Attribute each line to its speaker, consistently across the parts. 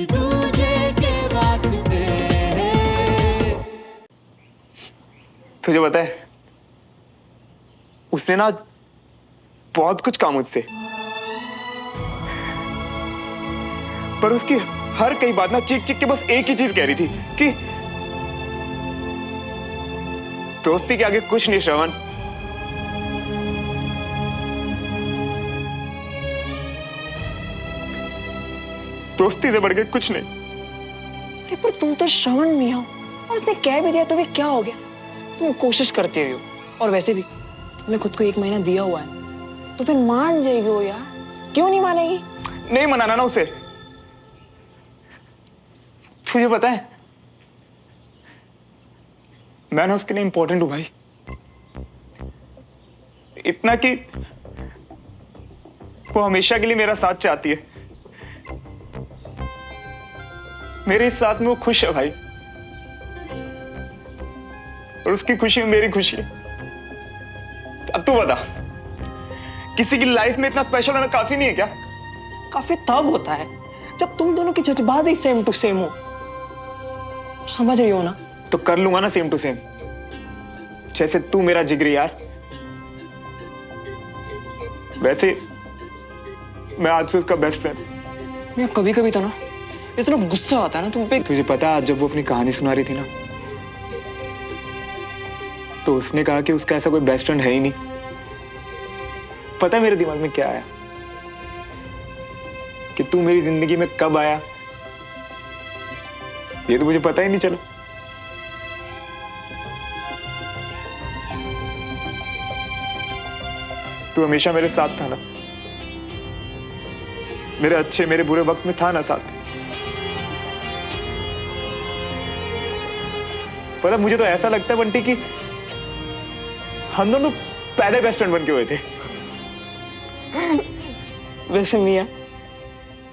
Speaker 1: दूजे के वास्ते।
Speaker 2: तुझे पता है उसने ना बहुत कुछ कहा मुझसे, पर उसकी हर कई बात ना चीख चीख के बस एक ही चीज कह रही थी कि दोस्ती के आगे कुछ नहीं श्रवण। दोस्ती से बढ़ के कुछ नहीं।
Speaker 3: अरे पर तुम तो श्रवण मियां हो और उसने कह भी दिया तो भी क्या हो गया? तुम कोशिश करते रहो और वैसे भी तुमने खुद को 1 महीना दिया हुआ है तो फिर मान जाएगी वो यार, क्यों नहीं मानेगी?
Speaker 2: नहीं मनाना ना उसे। तुझे पता है मैं ना उसके लिए इंपॉर्टेंट हूं भाई, इतना कि वो हमेशा के लिए मेरा साथ चाहती है। मेरे इस साथ में वो खुश है भाई, और उसकी खुशी में मेरी खुशी है। अब तू बता, किसी की लाइफ में इतना स्पेशल होना काफी नहीं है क्या?
Speaker 3: काफी तब होता है जब तुम दोनों के जज्बात ही सेम टू सेम हो। समझ रही हो ना?
Speaker 2: तो कर लूंगा ना सेम टू सेम, जैसे तू मेरा जिगरी यार, वैसे मैं आज से उसका बेस्ट फ्रेंड।
Speaker 3: मैं कभी कभी तो ना इतना गुस्सा आता है ना तुम पे।
Speaker 2: तुझे पता है आज जब वो अपनी कहानी सुना रही थी ना, तो उसने कहा कि उसका ऐसा कोई बेस्ट फ्रेंड है ही नहीं। पता है मेरे दिमाग में क्या आया? कि तू मेरी जिंदगी में कब आया ये तो मुझे पता ही नहीं चला। तू हमेशा मेरे साथ था ना, मेरे अच्छे मेरे बुरे वक्त में था ना साथ। पता मुझे तो ऐसा लगता है बंटी कि हम दोनों पहले बेस्ट फ्रेंड बन के हुए थे।
Speaker 3: वैसे मियां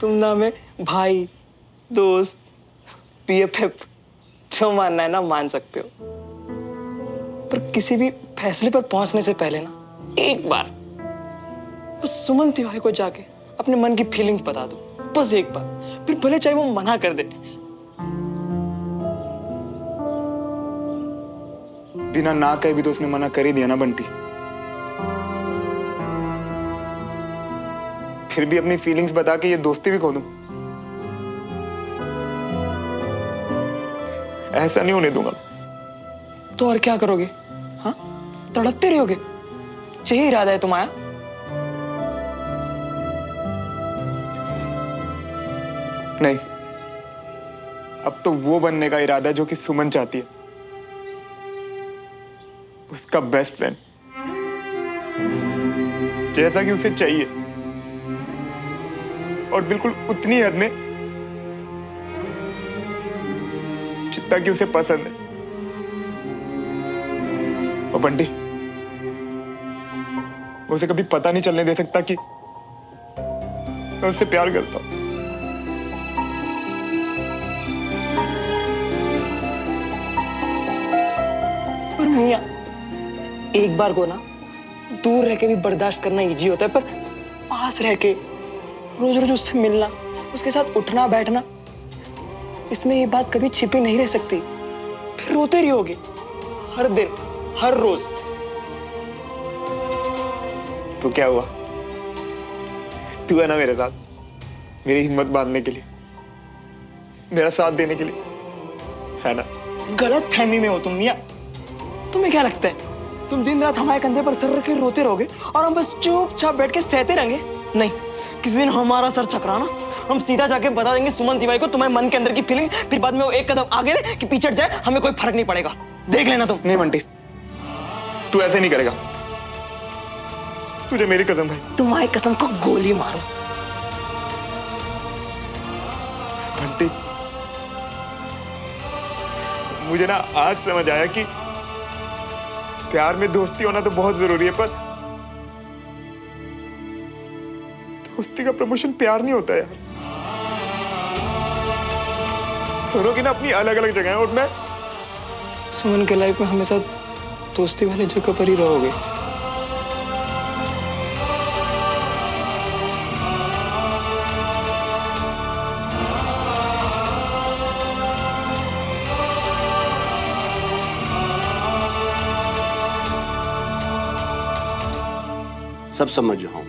Speaker 3: तुम ना हमें भाई, दोस्त, BFF जो मानना है ना मान सकते हो, पर किसी भी फैसले पर पहुंचने से पहले ना एक बार बस सुमन तिवारी को जाके अपने मन की फीलिंग्स बता दो, बस एक बार। फिर भले चाहे वो मना कर दे,
Speaker 2: बिना ना कहे भी तो उसने मना कर ही दिया ना बंटी। फिर भी अपनी फीलिंग्स बता के ये दोस्ती भी खो दूं? ऐसा नहीं होने दूंगा।
Speaker 3: तो और क्या करोगे? हाँ, तड़पते रहोगे? यही इरादा है तुम्हारा?
Speaker 2: नहीं, अब तो वो बनने का इरादा है जो कि सुमन चाहती है, उसका बेस्ट फ्रेंड, जैसा कि उसे चाहिए, और बिल्कुल उतनी हद में जितना कि उसे पसंद है। और बंटी, उसे कभी पता नहीं चलने दे सकता कि मैं उससे प्यार करता हूं।
Speaker 3: पर मियां एक बार को ना दूर रह के भी बर्दाश्त करना इजी होता है, पर पास रह के रोज रोज उससे मिलना, उसके साथ उठना बैठना, इसमें ये बात कभी छिपी नहीं रह सकती। फिर रोते रहोगे हर दिन हर रोज।
Speaker 2: तो क्या हुआ? तू है ना मेरे साथ, मेरी हिम्मत बांधने के लिए, मेरा साथ देने के लिए, है ना?
Speaker 3: गलत फहमी में हो तुम मियां। तुम्हें क्या लगता है तुम दिन रात हमारे कंधे पर सर रख के रोते रहोगे और हम बस चुपचाप बैठ के सहते रहेंगे? नहीं, किसी दिन हमारा सर चकराना, हम सीधा जाके बता देंगे सुमन तिवारी को तुम्हारे मन के अंदर की फीलिंग्स। फिर बाद में वो एक कदम आगे रहे कि पीछे हट जाए, हमें कोई फर्क नहीं पड़ेगा। देख लेना तुम।
Speaker 2: नहीं बंटी, तू ऐसे नहीं करेगा। तुझे मेरी कसम भाई।
Speaker 3: तुम्हारी कसम को गोली मारो।
Speaker 2: बंटी, मुझे ना आज समझ आया कि प्यार में दोस्ती होना तो बहुत जरूरी है, पर दोस्ती का प्रमोशन प्यार नहीं होता यार। दोनों की ना अपनी अलग अलग जगह है, और मैं
Speaker 3: सुमन के लाइफ में हमेशा दोस्ती वाली जगह पर ही रहोगे।
Speaker 4: सब समझ रहा हूँ।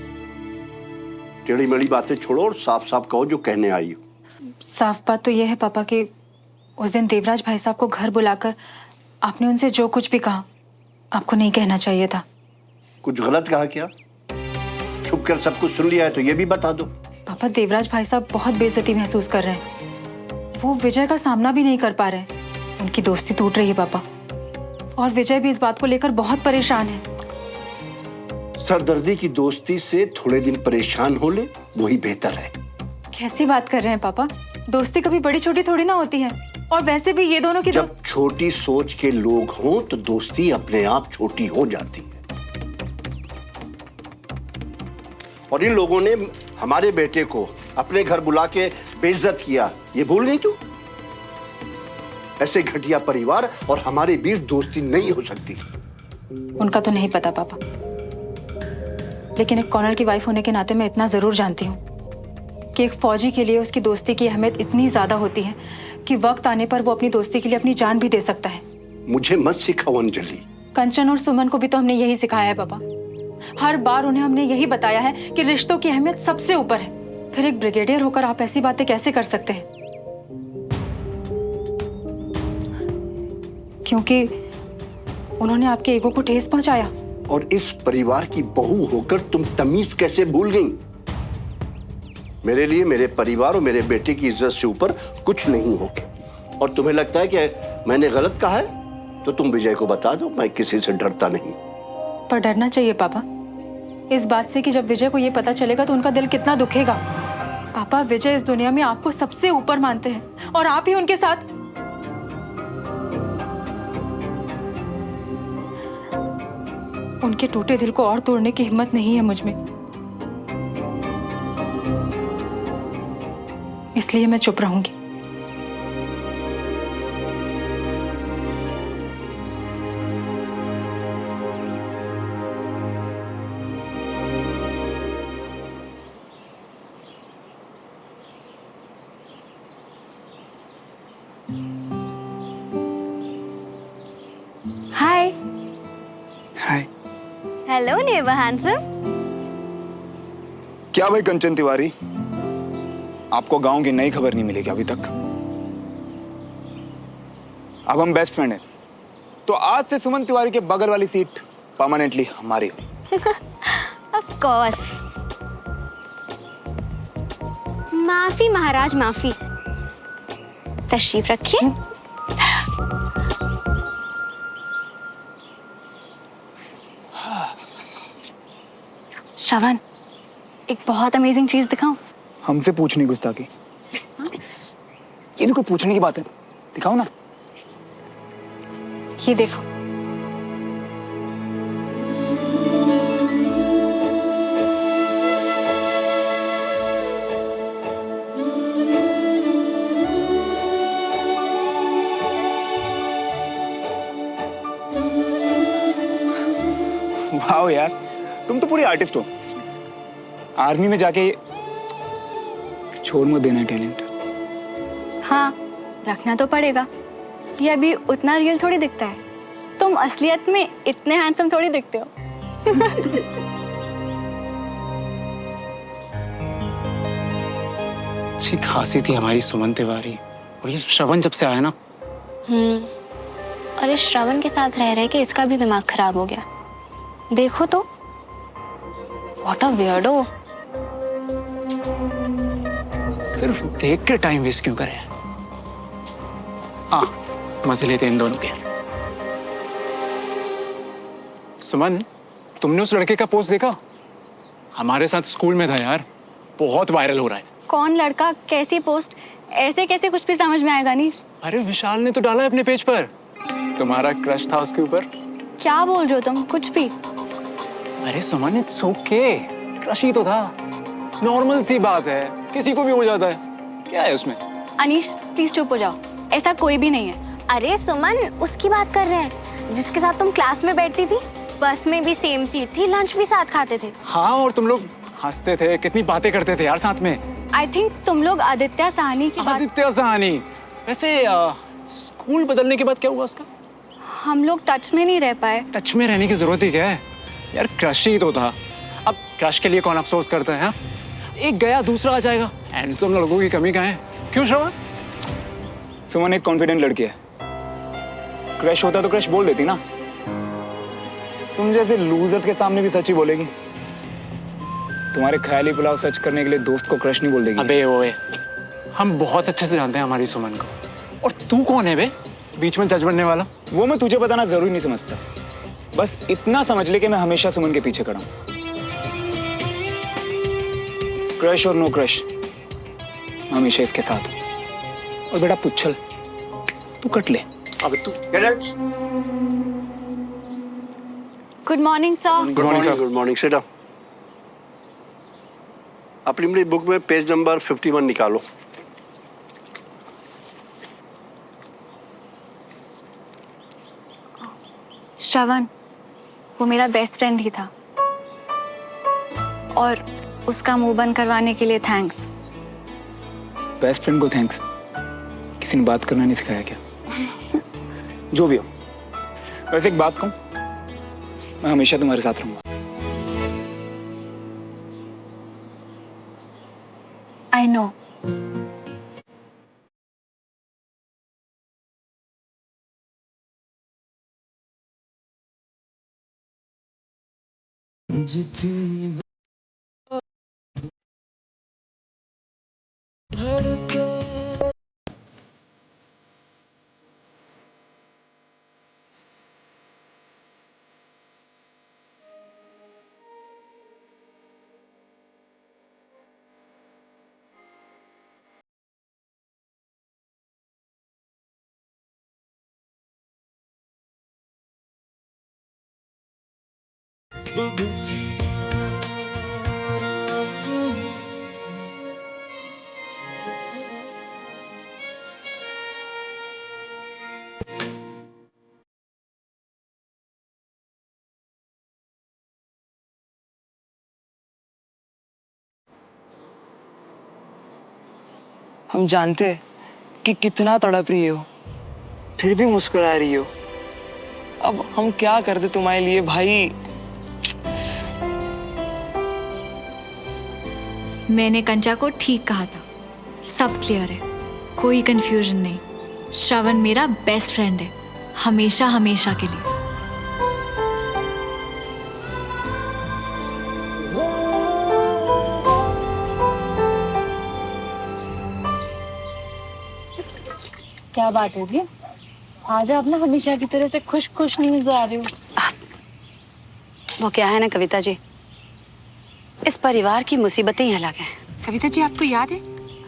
Speaker 4: टेढ़ी मेढ़ी बातें छोड़ो और साफ साफ कहो जो कहने आई हो।
Speaker 5: साफ बात तो यह है पापा कि उस दिन देवराज भाई साहब को घर बुलाकर आपने उनसे जो कुछ भी कहा आपको नहीं कहना चाहिए था।
Speaker 4: कुछ गलत कहा क्या? छुप कर सब कुछ सुन लिया है तो ये भी बता दो।
Speaker 5: पापा देवराज भाई साहब बहुत बेइज्जती महसूस कर रहे हैं। वो विजय का सामना भी नहीं कर पा रहे हैं। उनकी दोस्ती टूट रही है पापा, और विजय भी इस बात को लेकर बहुत परेशान है।
Speaker 4: सरदर्दी की दोस्ती से थोड़े दिन परेशान हो ले, वही बेहतर है।
Speaker 5: कैसी बात कर रहे हैं पापा? दोस्ती कभी बड़ी छोटी थोड़ी ना होती है, और वैसे भी ये दोनों की
Speaker 4: जब छोटी सोच के लोग हों तो दोस्ती अपने आप छोटी हो जाती है। और इन लोगों ने हमारे बेटे को अपने घर बुला के बेइज्जत किया, ये भूल गई तू? ऐसे घटिया परिवार और हमारे बीच दोस्ती नहीं हो सकती।
Speaker 5: उनका तो नहीं पता पापा, लेकिन एक कॉर्नल की वाइफ होने के नाते मैं इतना जरूर जानती हूँ कि एक फौजी के लिए उसकी दोस्ती की अहमियत इतनी ज्यादा होती है कि वक्त आने पर वो अपनी दोस्ती के लिए अपनी जान भी दे सकता है।
Speaker 4: मुझे मत सिखाओ अंजलि।
Speaker 5: कंचन और सुमन को भी तो हमने यही सिखाया है पापा। हर बार उन्हें हमने यही बताया है कि रिश्तों की अहमियत सबसे ऊपर है। फिर एक ब्रिगेडियर होकर आप ऐसी बातें कैसे कर सकते हैं? क्योंकि उन्होंने आपके ईगो को ठेस पहुंचाया।
Speaker 4: और इस परिवार की बहू होकर तुम तमीज कैसे भूल गई? मेरे लिए मेरे परिवार और मेरे बेटे की इज्जत से ऊपर कुछ नहीं हो। और तुम्हें लगता है कि मैंने गलत कहा है तो तुम विजय को बता दो, मैं किसी से डरता नहीं।
Speaker 5: पर डरना चाहिए पापा, इस बात से कि जब विजय को ये पता चलेगा तो उनका दिल कितना दुखेगा। पापा, विजय इस दुनिया में आपको सबसे ऊपर मानते हैं और आप ही उनके साथ। उनके टूटे दिल को और तोड़ने की हिम्मत नहीं है मुझ में, इसलिए मैं चुप रहूंगी।
Speaker 6: Hi.
Speaker 2: Hi.
Speaker 6: Hello never handsome.
Speaker 2: क्या भाई कंचन तिवारी, आपको गांव की नई खबर नहीं मिलेगी अभी तक? अब हम बेस्ट फ्रेंड हैं, तो आज से सुमन तिवारी के बगल वाली सीट परमानेंटली हमारी हुई।
Speaker 6: Of course. माफी महाराज माफी। तशरीफ रखिए। श्रवण, एक बहुत अमेजिंग चीज दिखाऊं?
Speaker 2: हमसे पूछनी गुस्ताखी? ये भी कोई पूछने की बात है? दिखाओ ना।
Speaker 6: ये देखो।
Speaker 2: वाह यार, तुम तो पूरी आर्टिस्ट हो। आर्मी में जाके छोड़ मत देना टैलेंट।
Speaker 6: हाँ, रखना तो पड़ेगा। ये अभी उतना रियल थोड़ी दिखता है। तुम असलियत में इतने हैंडसम थोड़ी दिखते हो।
Speaker 7: अच्छी खासी थी हमारी सुमन तिवारी, और ये श्रवण जब से आया ना।
Speaker 6: और इस श्रवण के साथ रह रहे के इसका भी दिमाग खराब हो गया। देखो तो, व्हाट अ वियर्डो।
Speaker 7: सिर्फ देख के टाइम वेस्ट क्यों करें? मजे लेते इन दोनों के। सुमन, तुमने उस लड़के का पोस्ट देखा? हमारे साथ स्कूल में था यार, बहुत वायरल हो रहा है।
Speaker 6: कौन लड़का, कैसी पोस्ट? ऐसे कैसे कुछ भी समझ में आएगा नीश?
Speaker 7: अरे विशाल ने तो डाला है अपने पेज पर, तुम्हारा क्रश था उसके ऊपर।
Speaker 6: क्या बोल रहे हो तुम? कुछ भी?
Speaker 7: अरे सुमन, इट्स ओके, क्रश ही तो था, नॉर्मल सी बात है, किसी को भी हो जाता है, क्या है उसमें?
Speaker 6: अनीश प्लीज चुप हो जाओ, ऐसा कोई भी नहीं है।
Speaker 8: अरे सुमन, उसकी बात कर रहे हैं जिसके साथ तुम क्लास में बैठती थी, बस में भी सेम सीट थी, लंच भी साथ खाते थे।
Speaker 7: हाँ, और तुम लोग हंसते थे, कितनी बातें करते थे यार साथ में।
Speaker 6: आई थिंक तुम लोग आदित्य साहनी की बात।
Speaker 7: आदित्य साहनी? वैसे स्कूल बदलने के बाद क्या हुआ उसका?
Speaker 6: हम लोग टच में नहीं रह पाए।
Speaker 7: टच में रहने की जरूरत ही क्या है यार, क्रश ही तो था। अब क्रश के लिए कौन अफसोस करता है? हाँ? एक गया दूसरा आ जाएगा। हैंडसम लड़कों की कमी कहाँ है? क्यों श्रवण?
Speaker 9: सुमन एक कॉन्फिडेंट लड़की है। क्रश होता तो क्रश बोल देती ना। तुम जैसे लूजर्स के सामने भी सच ही बोलेगी। तुम्हारे ख्याली पुलाव सच करने के लिए दोस्त को क्रश नहीं बोल देगी।
Speaker 7: अबे ओए, हम बहुत अच्छे से जानते हैं हमारी सुमन को। और तू कौन है बे बीच में जज बनने वाला?
Speaker 9: वो मैं तुझे बताना जरूरी नहीं समझता। बस इतना समझ ले कि मैं हमेशा सुमन के पीछे खड़ा हूं। क्रश और नो क्रश, मैं हमेशा इसके साथ हूं। और बेटा पुच्छल, तू कट ले।
Speaker 7: अबे तू
Speaker 6: good morning sir.
Speaker 7: Good morning sir.
Speaker 4: Good morning. Sit down. अपनी बुक में पेज नंबर 51 निकालो।
Speaker 6: श्रवण, वो मेरा बेस्ट फ्रेंड ही था और उसका मुंह बंद करवाने के लिए थैंक्स।
Speaker 9: बेस्ट फ्रेंड को थैंक्स? किसी ने बात करना नहीं सिखाया क्या? जो भी हो, वैसे एक बात कहूं, मैं हमेशा तुम्हारे साथ रहूंगा।
Speaker 6: I know.
Speaker 3: हम जानते हैं कि कितना तड़प रही हो, फिर भी मुस्कुरा रही हो। अब हम क्या कर दे तुम्हारे लिए भाई।
Speaker 6: मैंने कंचा को ठीक कहा था, सब क्लियर है, कोई कंफ्यूजन नहीं। श्रवण मेरा बेस्ट फ्रेंड है, हमेशा हमेशा के लिए।
Speaker 5: क्या बात है जी? आज आप ना हमेशा की तरह से खुश खुश नहीं नजर आ रही हो।
Speaker 10: वो क्या है ना कविता जी, इस परिवार की मुसीबतें ही अलग हैं। कविता जी, आपको याद है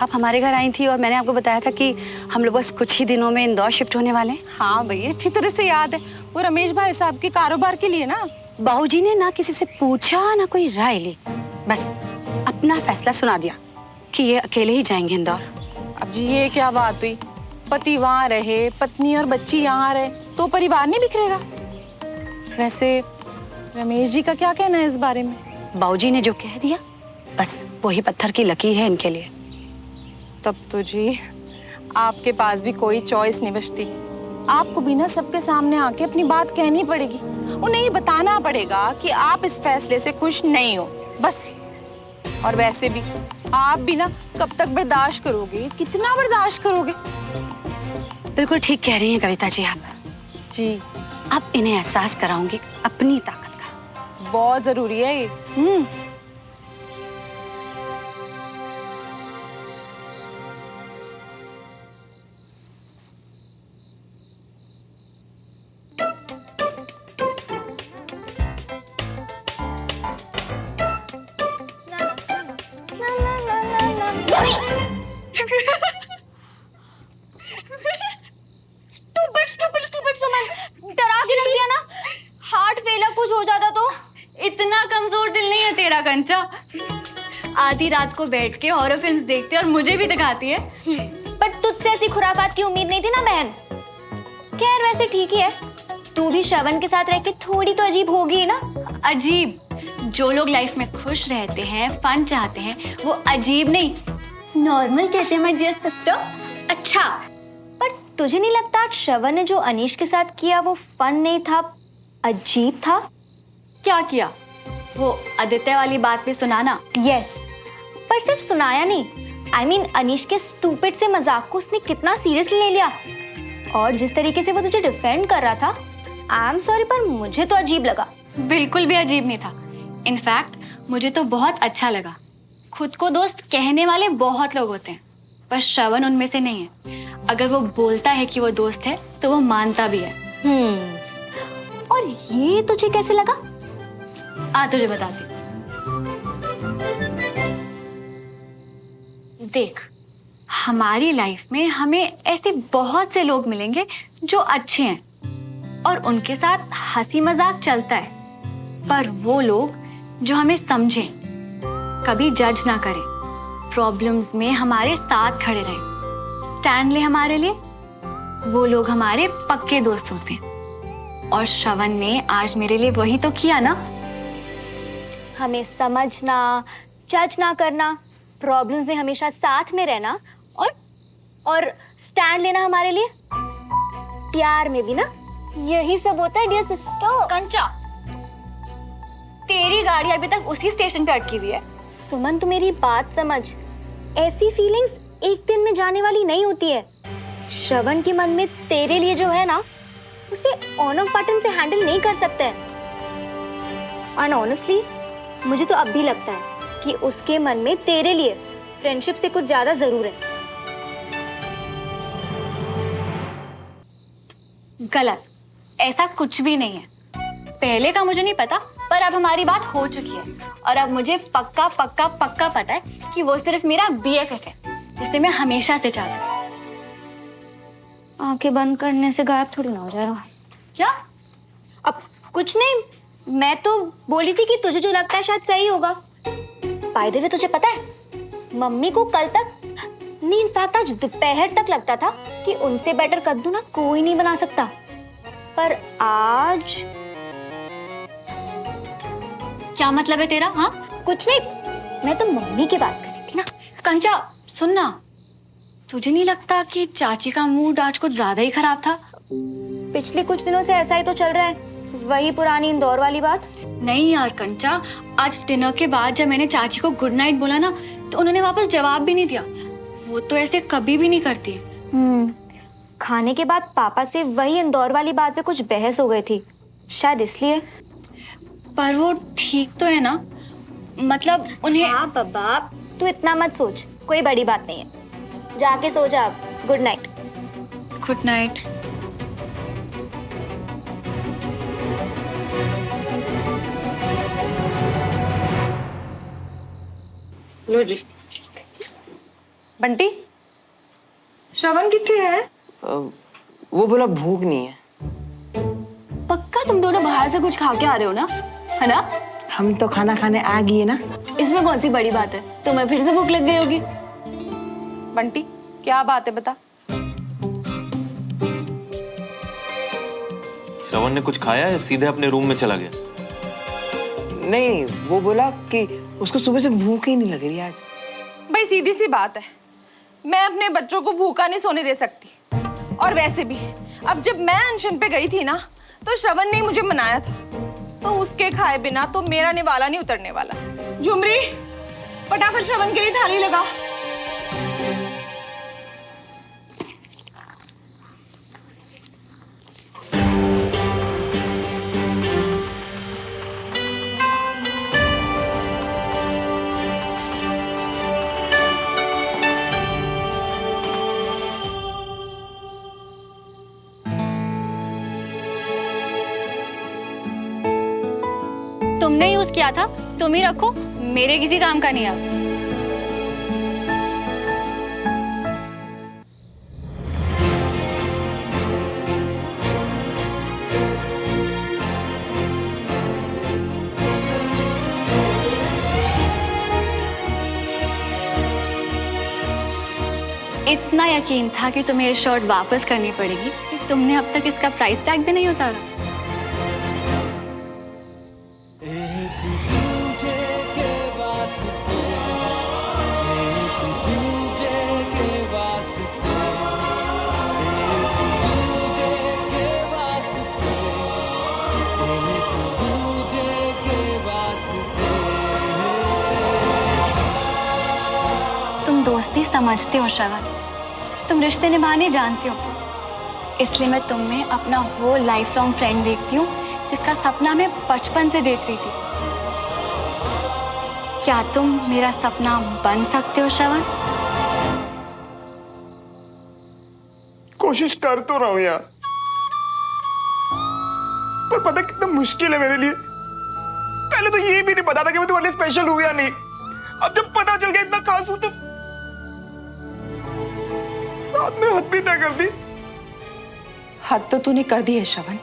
Speaker 10: आप हमारे घर आई थी और मैंने आपको बताया था कि हम लोग बस कुछ ही दिनों में इंदौर शिफ्ट होने वाले हैं?
Speaker 11: हाँ भैया, अच्छी तरह से याद है। वो रमेश भाई साहब के कारोबार के लिए ना।
Speaker 10: बाबूजी ने ना किसी से पूछा ना कोई राय ली, बस अपना फैसला सुना दिया कि ये अकेले ही जाएंगे इंदौर।
Speaker 11: अब जी ये क्या बात हुई? पति वहाँ रहे, पत्नी और बच्ची यहाँ रहे, तो परिवार नहीं बिखरेगा? वैसे रमेश जी का क्या कहना है इस बारे में?
Speaker 10: बाबूजी ने जो कह दिया बस वही पत्थर की लकीर है इनके लिए।
Speaker 11: तब तो जी आपके पास भी कोई चॉइस नहीं बचती। आपको भी ना सबके सामने आके अपनी बात कहनी पड़ेगी। उन्हें ये बताना पड़ेगा कि आप इस फैसले से खुश नहीं हो, बस। और वैसे भी आप भी ना कब तक बर्दाश्त करोगे, कितना बर्दाश्त करोगे?
Speaker 10: बिल्कुल ठीक कह रही हैं कविता जी आप
Speaker 11: जी।
Speaker 10: अब इन्हें एहसास कराऊंगी अपनी ताकत का।
Speaker 11: बहुत जरूरी है ये।
Speaker 8: स्टूपिड सुमन, डरा के रख दिया ना। हार्ट फेल कुछ हो जाता तो?
Speaker 6: इतना कमजोर दिल नहीं है तेरा कंचा। आधी रात को बैठ के हॉरर फिल्म्स देखती है और मुझे भी दिखाती है।
Speaker 8: पर तुझसे ऐसी खुरापात की उम्मीद नहीं थी ना बहन। खैर वैसे ठीक ही है, तू भी श्रवण के साथ रह के थोड़ी तो अजीब होगी ना।
Speaker 6: अजीब? जो लोग लाइफ में खुश रहते हैं, फन चाहते हैं, वो अजीब नहीं नॉर्मल कहते हैं माय डियर सिस्टर।
Speaker 8: अच्छा, पर तुझे नहीं लगता श्रवण ने जो अनीश के साथ किया वो फन नहीं था, अजीब था?
Speaker 6: क्या किया? वो आदित्य वाली बात भी सुनाना।
Speaker 8: यस, पर सिर्फ सुनाया नहीं, I mean, अनीश के स्टूपिड से मजाक को उसने कितना सीरियसली ले लिया, और जिस तरीके से वो तुझे डिफेंड कर रहा था, आई एम सॉरी पर मुझे तो अजीब लगा।
Speaker 6: बिल्कुल भी अजीब नहीं था, इनफैक्ट मुझे तो बहुत अच्छा लगा। खुद को दोस्त कहने वाले बहुत लोग होते हैं, पर श्रवण उनमें से नहीं है। अगर वो बोलता है कि वो दोस्त है तो वो मानता भी है।
Speaker 8: और ये तुझे कैसे लगा?
Speaker 6: आ तुझे बताती। देख, हमारी लाइफ में हमें ऐसे बहुत से लोग मिलेंगे जो अच्छे हैं और उनके साथ हंसी मजाक चलता है, पर वो लोग जो हमें समझें, कभी जज ना करें, प्रॉब्लम्स में हमारे साथ खड़े रहें, स्टैंड ले हमारे लिए, वो लोग हमारे पक्के दोस्त होते हैं। और श्रवण ने आज मेरे लिए वही तो किया ना।
Speaker 8: हमें समझना, जज ना करना, प्रॉब्लम्स में हमेशा साथ में रहना और स्टैंड लेना हमारे लिए। प्यार में भी ना यही सब होता है डियर सिस्टर।
Speaker 6: कंचा, तेरी गाड़ी अभी तक उसी स्टेशन पे अटकी हुई है।
Speaker 8: सुमन, तू मेरी बात समझ, ऐसी फीलिंग्स एक दिन में जाने वाली नहीं होती है। श्रवण के मन में तेरे लिए जो है ना, उसे ऑन ऑफ बटन से हैंडल नहीं कर सकते। एंड ऑनेस्टली मुझे तो अब भी लगता है कि उसके मन में तेरे लिए फ्रेंडशिप से कुछ ज्यादा जरूर है।
Speaker 6: गलत, ऐसा कुछ भी नहीं है। पहले का मुझे नहीं पता, पर अब हमारी बात हो चुकी है और अब मुझे पक्का पक्का पक्का पता है कि वो सिर्फ मेरा BFF है, जिसे मैं हमेशा से चाहती हूँ।
Speaker 8: आंखें बंद करने से गायब थोड़ी ना हो जाएगा।
Speaker 6: क्या?
Speaker 8: अब कुछ नहीं, मैं तो बोली थी कि तुझे जो लगता है शायद सही होगा। बाय द वे, तुझे पता है मम्मी को कल तक नहीं, इनफैक्ट आज दोपहर तक लगता था कि उनसे बेटर कद्दू ना कोई नहीं बना सकता, पर आज।
Speaker 6: क्या मतलब है तेरा? हाँ,
Speaker 8: कुछ नहीं, मैं तो मम्मी की बात कर रही थी ना।
Speaker 6: कंचा सुन ना, तुझे नहीं लगता कि चाची का मूड आज कुछ ज्यादा ही खराब था?
Speaker 8: पिछले कुछ दिनों से ऐसा ही तो चल रहा है, वही पुरानी इंदौर वाली बात।
Speaker 6: नहीं यार कंचा, आज डिनर के बाद जब मैंने चाची को गुड नाइट बोला ना, तो उन्होंने वापस जवाब भी नहीं दिया। वो तो ऐसे कभी भी नहीं करती।
Speaker 8: खाने के बाद पापा से वही इंदौर वाली बात पे कुछ बहस हो गई थी, शायद इसलिए।
Speaker 6: पर वो ठीक तो है ना? मतलब उन्हें।
Speaker 8: हाँ बाबा, तू इतना मत सोच, कोई बड़ी बात नहीं है। जाके सो जा अब। Good night.
Speaker 6: Good night.
Speaker 11: लो जी। बंटी, श्रवण कितने है?
Speaker 3: वो बोला भूख नहीं है।
Speaker 6: पक्का तुम दोनों बाहर से कुछ खा के आ रहे हो ना, है ना?
Speaker 3: हम तो खाना खाने आ गए ना।
Speaker 6: इसमें कौन सी बड़ी बात है? तुम्हें फिर से भूख लग गई होगी।
Speaker 11: बंटी, क्या बात है बता।
Speaker 12: श्रवण ने कुछ खाया या सीधे अपने रूम में चला गया?
Speaker 3: नहीं, वो बोला कि उसको सुबह से भूख ही नहीं लग रही आज।
Speaker 11: भाई सीधी सी बात है, मैं अपने बच्चों को भूखा नहीं सोने दे सकती। और वैसे भी अब जब मैं अनशन पे गई थी ना, तो श्रवण ने मुझे मनाया था, तो उसके खाए बिना तो मेरा निवाला नहीं उतरने वाला। झुमरी, फटाफट श्रवण के लिए थाली लगा।
Speaker 6: तुमने यूज किया था, तुम ही रखो, मेरे किसी काम का नहीं है। इतना यकीन था कि तुम्हें ये शर्ट वापस करनी पड़ेगी कि तुमने अब तक इसका प्राइस टैग भी नहीं उतारा। नहीं समझते हो श्रवण, तुम रिश्ते निभाने जानते हो, इसलिए मैं तुम में अपना वो लाइफ लॉन्ग फ्रेंड देखती हूँ जिसका सपना मैं बचपन से देख रही थी। क्या तुम मेरा सपना बन सकते हो श्रवण?
Speaker 2: कोशिश कर तो रहा हूं यार, पर पता कितना मुश्किल है मेरे लिए। पहले तो ये भी नहीं पता था कि मैं तुम्हारे लिए स्पेशल हूं या नहीं। अब जब पता चल गया इतना खास हूं तो साथ में हद भी तय कर दी।
Speaker 11: हद तो तूने कर दी है श्रवण।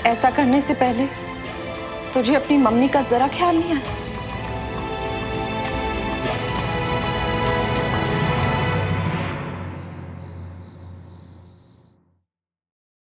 Speaker 11: ऐसा करने से पहले तुझे अपनी मम्मी का जरा ख्याल नहीं आया?